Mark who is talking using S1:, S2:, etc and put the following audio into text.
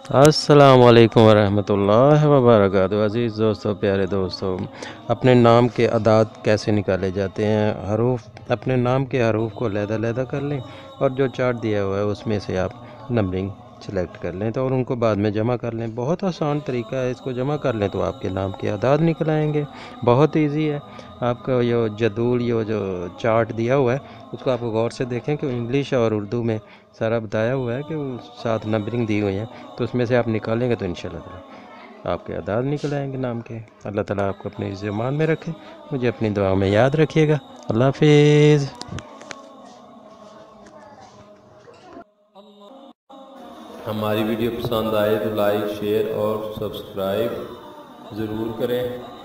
S1: अस्सलाम वालेकुम वरहमतुल्लाहि वबरकातुहू। अज़ीज़ दोस्तों, प्यारे दोस्तों, अपने नाम के अदाद कैसे निकाले जाते हैं। हरूफ, अपने नाम के हरूफ को अलहदा-अलहदा कर लें और जो चार्ट दिया हुआ है उसमें से आप नंबरिंग सेलेक्ट कर लें तो और उनको बाद में जमा कर लें। बहुत आसान तरीका है, इसको जमा कर लें तो आपके नाम के अदाद निकल आएंगे। बहुत इजी है। आपका ये जदूल, ये जो चार्ट दिया हुआ है उसको आप गौर से देखें कि इंग्लिश और उर्दू में सारा बताया हुआ है कि वो साथ नंबरिंग दी हुई है, तो उसमें से आप निकालेंगे तो इंशाल्लाह ताला आपके अदाद निकल आएंगे नाम के। अल्लाह ताला आपको अपने ज़मान में रखे। मुझे अपनी दुआ में याद रखिएगा। अल्लाह हाफिज़।
S2: हमारी वीडियो पसंद आए तो लाइक शेयर और सब्सक्राइब ज़रूर करें।